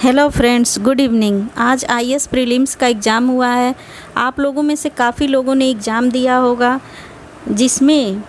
Hello friends, good evening. आज IAS prelims का exam हुआ है। आप लोगों में से काफ़ी लोगों ने एग्ज़ाम दिया होगा, जिसमें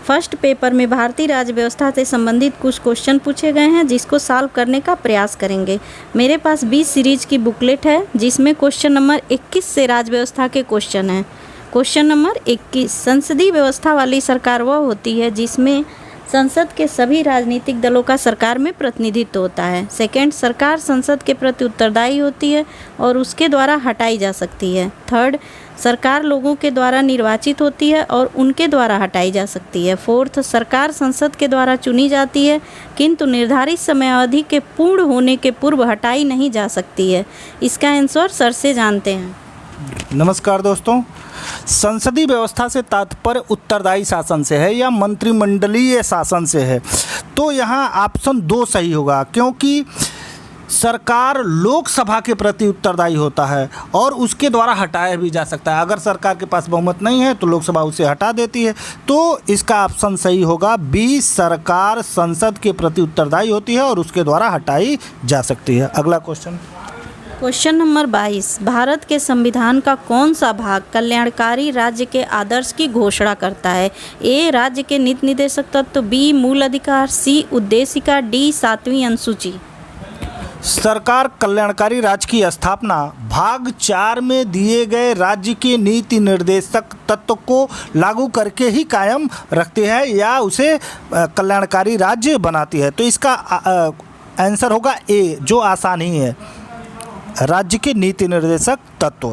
फर्स्ट पेपर में भारतीय राज्य व्यवस्था से संबंधित कुछ क्वेश्चन पूछे गए हैं, जिसको सॉल्व करने का प्रयास करेंगे। मेरे पास 20 सीरीज की बुकलेट है, जिसमें क्वेश्चन नंबर 21 से राज्य व्यवस्था के क्वेश्चन हैं। क्वेश्चन नंबर 21, संसदीय व्यवस्था वाली सरकार वह होती है जिसमें संसद के सभी राजनीतिक दलों का सरकार में प्रतिनिधित्व होता है। सेकंड, सरकार संसद के प्रति उत्तरदायी होती है और उसके द्वारा हटाई जा सकती है। थर्ड, सरकार लोगों के द्वारा निर्वाचित होती है और उनके द्वारा हटाई जा सकती है। फोर्थ, सरकार संसद के द्वारा चुनी जाती है, किंतु निर्धारित समय अवधि के पूर्ण होने के पूर्व हटाई नहीं जा सकती है। इसका आंसर सर से जानते हैं। नमस्कार दोस्तों, संसदीय व्यवस्था से तात्पर्य उत्तरदायी शासन से है या मंत्रिमंडलीय शासन से है, तो यहाँ ऑप्शन 2 सही होगा, क्योंकि सरकार लोकसभा के प्रति उत्तरदायी होता है और उसके द्वारा हटाया भी जा सकता है। अगर सरकार के पास बहुमत नहीं है तो लोकसभा उसे हटा देती है, तो इसका ऑप्शन सही होगा बी, सरकार संसद के प्रति उत्तरदायी होती है और उसके द्वारा हटाई जा सकती है। अगला क्वेश्चन नंबर 22, भारत के संविधान का कौन सा भाग कल्याणकारी राज्य के आदर्श की घोषणा करता है? ए, राज्य के नीति निर्देशक तत्व, बी, मूल अधिकार, सी, उद्देशिका, डी, 7वीं अनुसूची। सरकार कल्याणकारी राज्य की स्थापना भाग 4 में दिए गए राज्य के नीति निर्देशक तत्व को लागू करके ही कायम रखती है या उसे कल्याणकारी राज्य बनाती है। तो इसका आंसर होगा ए, जो आसान ही है, राज्य के नीति निर्देशक तत्व।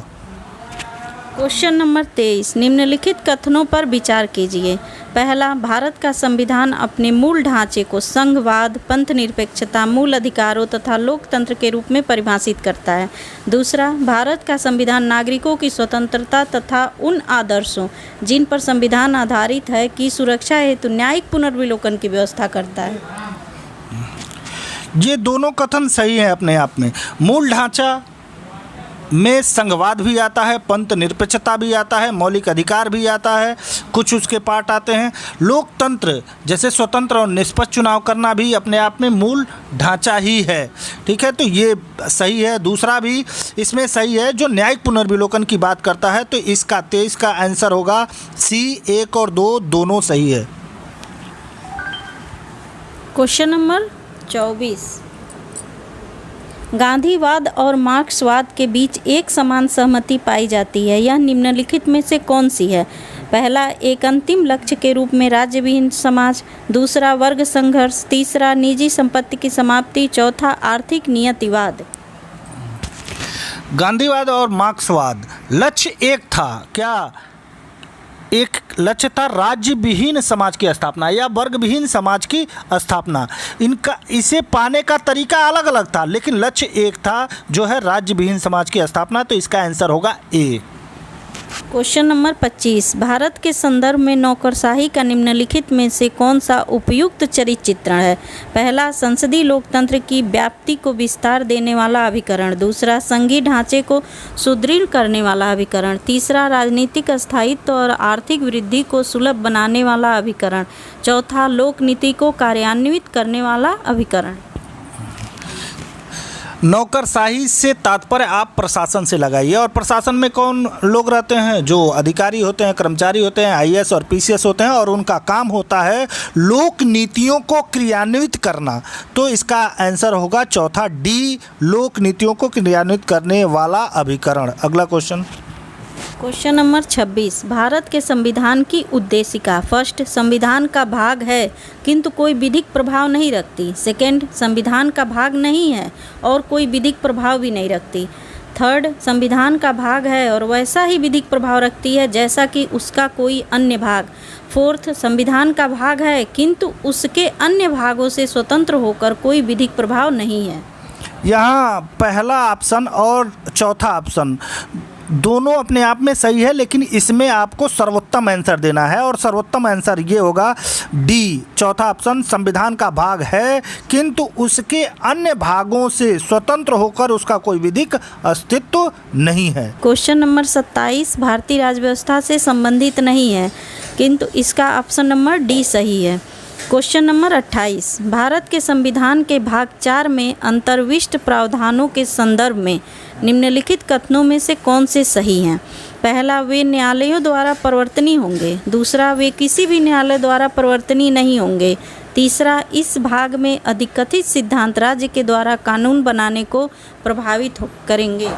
क्वेश्चन नंबर 23, निम्नलिखित कथनों पर विचार कीजिए। पहला, भारत का संविधान अपने मूल ढांचे को संघवाद, पंथनिरपेक्षता, मूल अधिकारों तथा लोकतंत्र के रूप में परिभाषित करता है। दूसरा, भारत का संविधान नागरिकों की स्वतंत्रता तथा उन आदर्शों जिन पर संविधान आधारित है की सुरक्षा हेतु न्यायिक पुनर्विलोकन की व्यवस्था करता है। ये दोनों कथन सही है अपने आप में। मूल ढांचा में संघवाद भी आता है, पंथ निरपेक्षता भी आता है, मौलिक अधिकार भी आता है, कुछ उसके पार्ट आते हैं। लोकतंत्र जैसे स्वतंत्र और निष्पक्ष चुनाव करना भी अपने आप में मूल ढांचा ही है। ठीक है, तो ये सही है। दूसरा भी इसमें सही है, जो न्यायिक पुनर्विलोकन की बात करता है, तो इसका 23 का आंसर होगा सी, 1 और 2 दोनों सही है। क्वेश्चन नंबर 24, गांधीवाद और मार्क्सवाद के बीच एक समान सहमति पाई जाती है, यह निम्नलिखित में से कौन सी है? पहला, एक अंतिम लक्ष्य के रूप में राज्य विहीन समाज। दूसरा, वर्ग संघर्ष। तीसरा, निजी संपत्ति की समाप्ति। चौथा, आर्थिक नियतिवाद। गांधीवाद और मार्क्सवाद, लक्ष्य एक था क्या? एक लक्ष्य था राज्य विहीन समाज की स्थापना या वर्ग विहीन समाज की स्थापना। इनका इसे पाने का तरीका अलग अलग था, लेकिन लक्ष्य एक था, जो है राज्य विहीन समाज की स्थापना। तो इसका आंसर होगा ए। क्वेश्चन नंबर 25, भारत के संदर्भ में नौकरशाही का निम्नलिखित में से कौन सा उपयुक्त चरित्र चित्रण है? पहला, संसदीय लोकतंत्र की व्याप्ति को विस्तार देने वाला अभिकरण। दूसरा, संघीय ढांचे को सुदृढ़ करने वाला अभिकरण। तीसरा, राजनीतिक स्थायित्व और आर्थिक वृद्धि को सुलभ बनाने वाला अभिकरण। चौथा, लोक नीति को कार्यान्वित करने वाला अभिकरण। नौकरशाही से तात्पर्य आप प्रशासन से लगाइए, और प्रशासन में कौन लोग रहते हैं? जो अधिकारी होते हैं, कर्मचारी होते हैं, आईएएस और पीसीएस होते हैं, और उनका काम होता है लोक नीतियों को क्रियान्वित करना। तो इसका आंसर होगा चौथा, डी, लोक नीतियों को क्रियान्वित करने वाला अभिकरण। अगला क्वेश्चन नंबर 26, भारत के संविधान की उद्देशिका। फर्स्ट, संविधान का भाग है किंतु कोई विधिक प्रभाव नहीं रखती। सेकंड, संविधान का भाग नहीं है और कोई विधिक प्रभाव भी नहीं रखती। थर्ड, संविधान का भाग है और वैसा ही विधिक प्रभाव रखती है जैसा कि उसका कोई अन्य भाग। फोर्थ, संविधान का भाग है किंतु उसके अन्य भागों से स्वतंत्र होकर कोई विधिक प्रभाव नहीं है। यहाँ पहला ऑप्शन और चौथा ऑप्शन दोनों अपने आप में सही है, लेकिन इसमें आपको सर्वोत्तम आंसर देना है, और सर्वोत्तम आंसर ये होगा डी, चौथा ऑप्शन। संविधान का भाग है किंतु उसके अन्य भागों से स्वतंत्र होकर उसका कोई विधिक अस्तित्व नहीं है। क्वेश्चन नंबर 27, भारतीय राज्य व्यवस्था से संबंधित नहीं है, किंतु इसका ऑप्शन नंबर डी सही है। क्वेश्चन नंबर 28, भारत के संविधान के भाग 4 में अंतर्विष्ट प्रावधानों के संदर्भ में निम्नलिखित कथनों में से कौन से सही हैं? पहला, वे न्यायालयों द्वारा परिवर्तनीय होंगे। दूसरा, वे किसी भी न्यायालय द्वारा परिवर्तनीय नहीं होंगे। तीसरा, इस भाग में अधिकथित सिद्धांत राज्य के द्वारा कानून बनाने को प्रभावित करेंगे।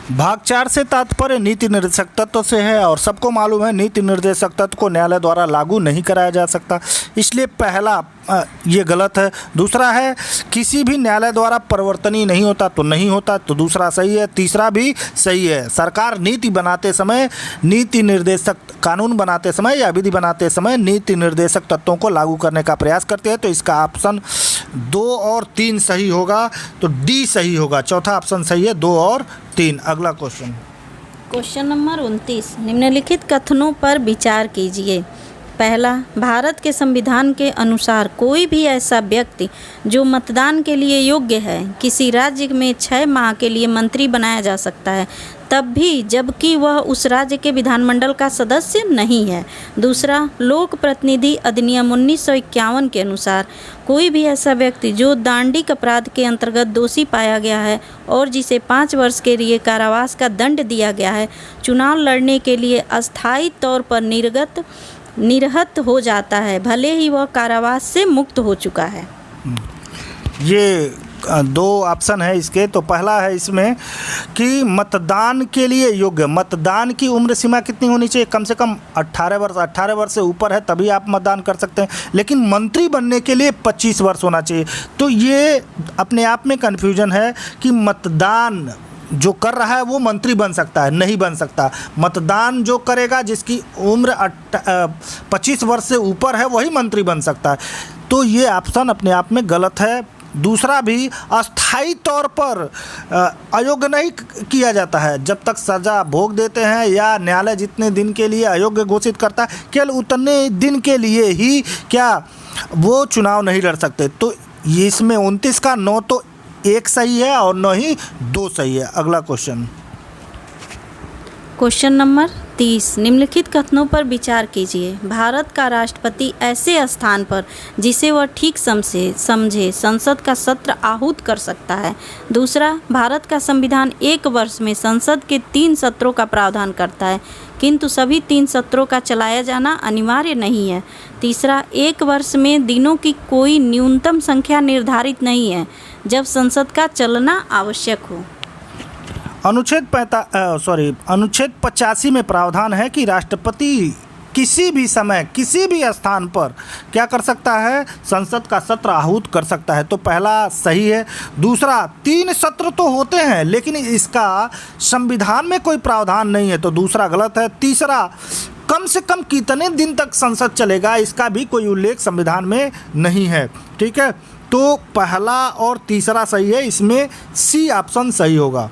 भाग 4 से तात्पर्य नीति निर्देशक तत्व से है और सबको मालूम है नीति निर्देशक तत्व को न्यायालय द्वारा लागू नहीं कराया जा सकता, इसलिए पहला ये गलत है। दूसरा है किसी भी न्यायालय द्वारा परिवर्तनीय नहीं होता तो नहीं होता, तो दूसरा सही है। तीसरा भी सही है। सरकार नीति बनाते समय, नीति निर्देशक कानून बनाते समय या विधि बनाते समय नीति निर्देशक तत्वों को लागू करने का प्रयास करते हैं, तो इसका ऑप्शन 2 और 3 सही होगा, तो डी सही होगा। चौथा ऑप्शन सही है, 2 और 3। अगला क्वेश्चन नंबर 29, निम्नलिखित कथनों पर विचार कीजिए। पहला, भारत के संविधान के अनुसार कोई भी ऐसा व्यक्ति जो मतदान के लिए योग्य है किसी राज्य में 6 माह के लिए मंत्री बनाया जा सकता है, तब भी जबकि वह उस राज्य के विधानमंडल का सदस्य नहीं है। दूसरा, लोक प्रतिनिधि अधिनियम 1951 के अनुसार कोई भी ऐसा व्यक्ति जो दांडिक अपराध के अंतर्गत दोषी पाया गया है और जिसे 5 वर्ष के लिए कारावास का दंड दिया गया है, चुनाव लड़ने के लिए अस्थायी तौर पर निरहत हो जाता है, भले ही वह कारावास से मुक्त हो चुका है। ये 2 ऑप्शन है इसके। तो पहला है इसमें कि मतदान के लिए योग्य, मतदान की उम्र सीमा कितनी होनी चाहिए? कम से कम 18 वर्ष। 18 वर्ष से ऊपर है तभी आप मतदान कर सकते हैं, लेकिन मंत्री बनने के लिए 25 वर्ष होना चाहिए। तो ये अपने आप में कन्फ्यूजन है कि मतदान जो कर रहा है वो मंत्री बन सकता है, नहीं बन सकता। मतदान जो करेगा जिसकी उम्र 25 वर्ष से ऊपर है वही मंत्री बन सकता है, तो ये ऑप्शन अपने आप में गलत है। दूसरा भी, अस्थायी तौर पर अयोग्य नहीं किया जाता है। जब तक सज़ा भोग देते हैं या न्यायालय जितने दिन के लिए अयोग्य घोषित करता है, केवल उतने दिन के लिए ही क्या वो चुनाव नहीं लड़ सकते। तो ये इसमें 29 का 9 तो 1 सही है और 9 ही 2 सही है। अगला क्वेश्चन नंबर 30, निम्नलिखित कथनों पर विचार कीजिए। भारत का राष्ट्रपति ऐसे स्थान पर जिसे वह ठीक समझे संसद का सत्र आहूत कर सकता है। दूसरा, भारत का संविधान 1 वर्ष में संसद के 3 सत्रों का प्रावधान करता है, किंतु सभी 3 सत्रों का चलाया जाना अनिवार्य नहीं है। तीसरा, 1 वर्ष में दिनों की कोई न्यूनतम संख्या निर्धारित नहीं है जब संसद का चलना आवश्यक हो। अनुच्छेद 85 में प्रावधान है कि राष्ट्रपति किसी भी समय किसी भी स्थान पर क्या कर सकता है? संसद का सत्र आहूत कर सकता है, तो पहला सही है। दूसरा, 3 सत्र तो होते हैं लेकिन इसका संविधान में कोई प्रावधान नहीं है, तो दूसरा गलत है। तीसरा, कम से कम कितने दिन तक संसद चलेगा इसका भी कोई उल्लेख संविधान में नहीं है। ठीक है, तो पहला और तीसरा सही है, इसमें सी ऑप्शन सही होगा।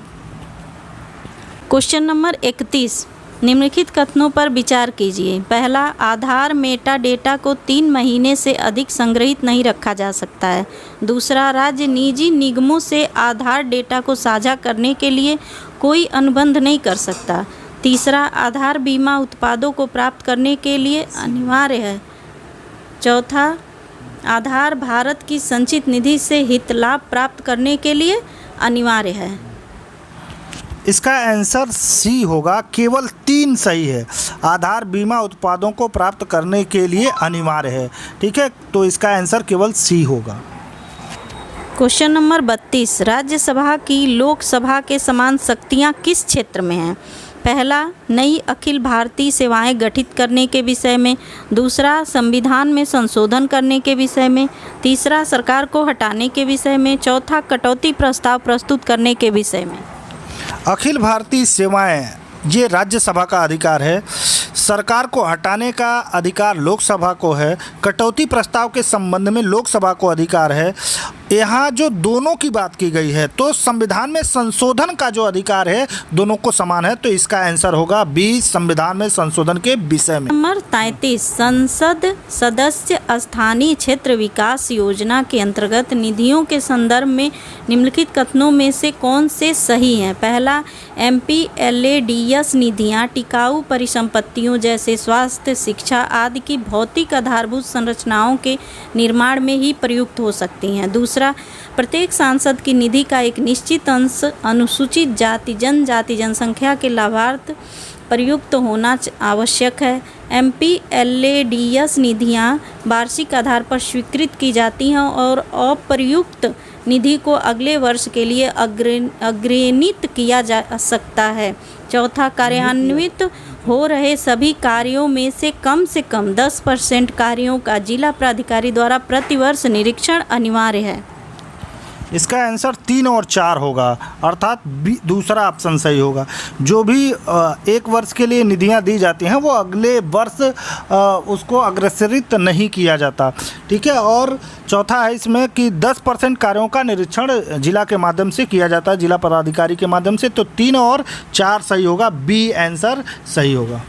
क्वेश्चन नंबर 31, निम्नलिखित कथनों पर विचार कीजिए। पहला, आधार मेटा डेटा को 3 महीने से अधिक संग्रहित नहीं रखा जा सकता है। दूसरा, राज्य निजी निगमों से आधार डेटा को साझा करने के लिए कोई अनुबंध नहीं कर सकता। तीसरा, आधार बीमा उत्पादों को प्राप्त करने के लिए अनिवार्य है। चौथा, आधार भारत की संचित निधि से हित लाभ प्राप्त करने के लिए अनिवार्य है। इसका आंसर सी होगा, केवल 3 सही है। आधार बीमा उत्पादों को प्राप्त करने के लिए अनिवार्य है। ठीक है, तो इसका आंसर केवल सी होगा। क्वेश्चन नंबर 32, राज्यसभा की लोकसभा के समान शक्तियां किस क्षेत्र में हैं? पहला, नई अखिल भारतीय सेवाएं गठित करने के विषय में। दूसरा, संविधान में संशोधन करने के विषय में। तीसरा, सरकार को हटाने के विषय में। चौथा, कटौती प्रस्ताव प्रस्तुत करने के विषय में। अखिल भारतीय सेवाएं ये राज्यसभा का अधिकार है, सरकार को हटाने का अधिकार लोकसभा को है, कटौती प्रस्ताव के संबंध में लोकसभा को अधिकार है यहाँ जो दोनों की बात की गई है तो संविधान में संशोधन का जो अधिकार है दोनों को समान है, तो इसका आंसर होगा बी, संविधान में संशोधन के विषय में। नंबर 33, संसद सदस्य स्थानीय क्षेत्र विकास योजना के अंतर्गत निधियों के संदर्भ में निम्नलिखित कथनों में से कौन से सही हैं? पहला, MPLADS निधियां टिकाऊ परिसंपत्तियों जैसे स्वास्थ्य, शिक्षा आदि की भौतिक आधारभूत संरचनाओं के निर्माण में ही प्रयुक्त हो सकती हैं। दूसरा, प्रत्येक सांसद की निधि का एक निश्चित अंश अनुसूचित जाति जनजाति जनसंख्या के लाभार्थ प्रयुक्त होना आवश्यक है। MPLADS निधियां वार्षिक आधार पर स्वीकृत की जाती हैं और अप्रयुक्त निधि को अगले वर्ष के लिए अग्रेनित किया जा सकता है। चौथा, कार्यान्वित हो रहे सभी कार्यों में से कम 10% कार्यों का जिला प्राधिकारी द्वारा प्रतिवर्ष निरीक्षण अनिवार्य है। इसका आंसर 3 और 4 होगा, अर्थात दूसरा ऑप्शन सही होगा। जो भी एक वर्ष के लिए निधियां दी जाती हैं वो अगले वर्ष उसको अग्रसरित नहीं किया जाता, ठीक है। और चौथा है इसमें कि 10% कार्यों का निरीक्षण जिला के माध्यम से किया जाता है, जिला पदाधिकारी के माध्यम से। तो 3 और 4 सही होगा, बी आंसर सही होगा।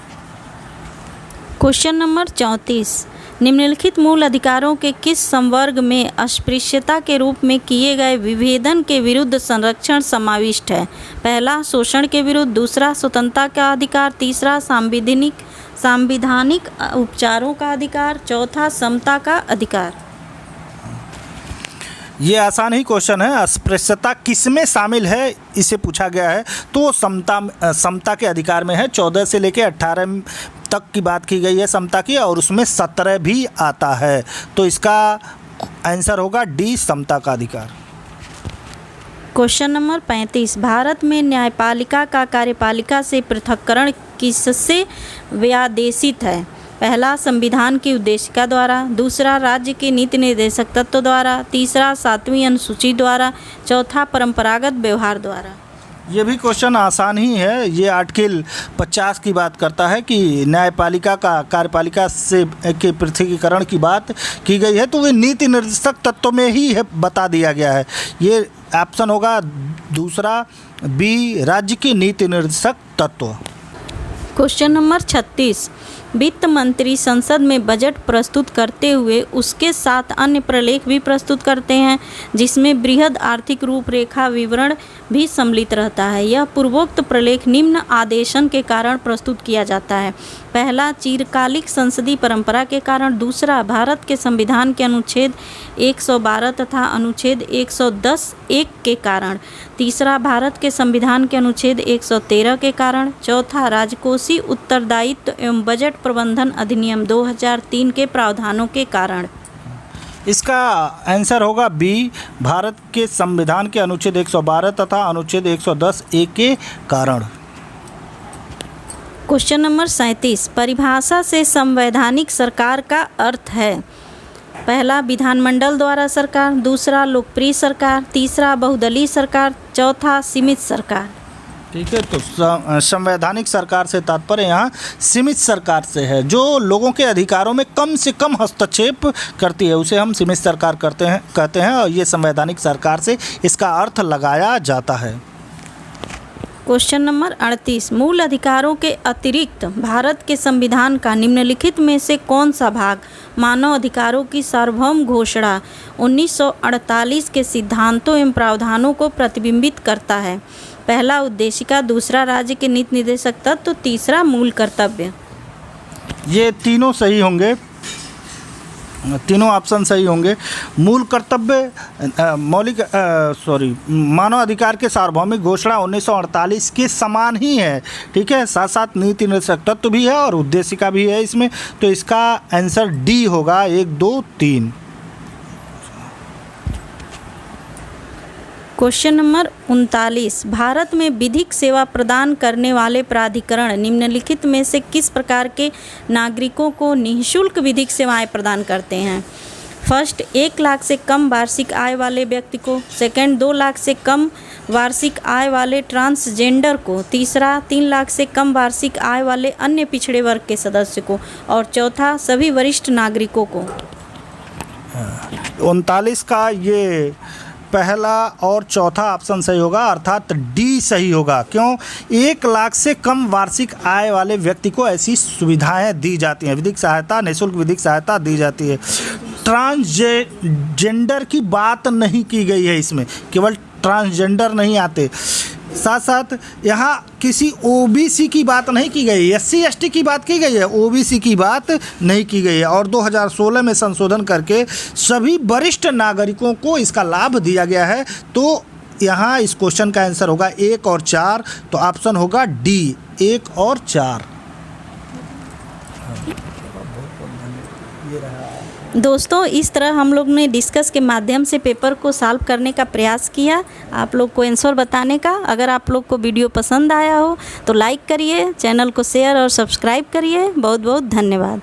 क्वेश्चन नंबर 34, निम्नलिखित मूल अधिकारों के किस संवर्ग में अस्पृश्यता के रूप में किए गए विभेदन के विरुद्ध संरक्षण समाविष्ट है? पहला, शोषण के विरुद्ध। दूसरा, स्वतंत्रता का अधिकार। तीसरा, सांविधानिक उपचारों का अधिकार। चौथा, समता का अधिकार। ये आसान ही क्वेश्चन है। अस्पृश्यता किस में शामिल है इसे पूछा गया है, तो समता के अधिकार में है। 14 से लेकर 18 तक की बात की गई है समता की, और उसमें 17 भी आता है। तो इसका आंसर होगा डी, समता का अधिकार। क्वेश्चन नंबर 35, भारत में न्यायपालिका का कार्यपालिका से पृथक्करण किससे व्यादेशित है? पहला, संविधान की उद्देशिका द्वारा। दूसरा, राज्य के नीति निर्देशक तत्व द्वारा। तीसरा, 7वीं अनुसूची द्वारा। चौथा, परंपरागत व्यवहार द्वारा। ये भी क्वेश्चन आसान ही है। ये आर्टिकल 50 की बात करता है कि न्यायपालिका का कार्यपालिका से के पृथकीकरण की बात की गई है, तो वे नीति निर्देशक तत्व में ही है बता दिया गया है। ये ऑप्शन होगा दूसरा, बी, राज्य के नीति निर्देशक तत्व। क्वेश्चन नंबर 36, वित्त मंत्री संसद में बजट प्रस्तुत करते हुए उसके साथ अन्य प्रलेख भी प्रस्तुत करते हैं, जिसमें बृहद आर्थिक रूपरेखा विवरण भी सम्मिलित रहता है। यह पूर्वोक्त प्रलेख निम्न आदेशन के कारण प्रस्तुत किया जाता है। पहला, चिरकालिक संसदीय परंपरा के कारण। दूसरा, भारत के संविधान के अनुच्छेद 112 तथा अनुच्छेद 110(1) के कारण। तीसरा, भारत के संविधान के अनुच्छेद 113 के कारण। चौथा, राजकोषीय उत्तरदायित्व एवं बजट प्रबंधन अधिनियम 2003 के प्रावधानों के कारण। इसका आंसर होगा बी, भारत के संविधान के अनुच्छेद 112 तथा अनुच्छेद 110(1) के कारण। क्वेश्चन नंबर 37, परिभाषा से संवैधानिक सरकार का अर्थ है? पहला, विधानमंडल द्वारा सरकार। दूसरा, लोकप्रिय सरकार। तीसरा, बहुदलीय सरकार। चौथा, सीमित सरकार। ठीक है, तो संवैधानिक सरकार से तात्पर्य यहाँ सीमित सरकार से है, जो लोगों के अधिकारों में कम से कम हस्तक्षेप करती है, उसे हम सीमित सरकार कहते हैं। और ये संवैधानिक सरकार से इसका अर्थ लगाया जाता है। क्वेश्चन नंबर 38, मूल अधिकारों के अतिरिक्त भारत के संविधान का निम्नलिखित में से कौन सा भाग मानव अधिकारों की सार्वभौम घोषणा 1948 के सिद्धांतों एवं प्रावधानों को प्रतिबिंबित करता है? पहला, उद्देशिका। दूसरा, राज्य के नीति निर्देशक तत्व। तीसरा, मूल कर्तव्य। ये तीनों सही होंगे, तीनों ऑप्शन सही होंगे। मूल कर्तव्य मानव अधिकार के सार्वभौमिक घोषणा 1948 के समान ही है, ठीक है। साथ साथ नीति निर्देशक तत्व भी है और उद्देशिका भी है इसमें। तो इसका आंसर डी होगा, 1, 2, 3। क्वेश्चन नंबर 39, भारत में विधिक सेवा प्रदान करने वाले प्राधिकरण निम्नलिखित में से किस प्रकार के नागरिकों को निःशुल्क विधिक सेवाएं प्रदान करते हैं? फर्स्ट, 1 लाख से कम वार्षिक आय वाले व्यक्ति को। सेकंड, 2 लाख से कम वार्षिक आय वाले ट्रांसजेंडर को। तीसरा, 3 लाख से कम वार्षिक आय वाले अन्य पिछड़े वर्ग के सदस्य को। और चौथा, सभी वरिष्ठ नागरिकों को। 39 का ये पहला और चौथा ऑप्शन सही होगा, अर्थात डी सही होगा। क्यों? 1 लाख से कम वार्षिक आय वाले व्यक्ति को ऐसी सुविधाएं दी जाती हैं, विधिक सहायता, निःशुल्क विधिक सहायता दी जाती है। ट्रांसजेंडर की बात नहीं की गई है इसमें, केवल ट्रांसजेंडर नहीं आते। साथ साथ यहाँ किसी ओबीसी की बात नहीं की गई, एससी एसटी की बात की गई है, ओबीसी की बात नहीं की गई है। और 2016 में संशोधन करके सभी वरिष्ठ नागरिकों को इसका लाभ दिया गया है। तो यहाँ इस क्वेश्चन का आंसर होगा 1 और 4, तो ऑप्शन होगा डी, 1 और 4। दोस्तों, इस तरह हम लोग ने डिस्कस के माध्यम से पेपर को सॉल्व करने का प्रयास किया, आप लोग को आंसर बताने का। अगर आप लोग को वीडियो पसंद आया हो तो लाइक करिए, चैनल को शेयर और सब्सक्राइब करिए। बहुत बहुत धन्यवाद।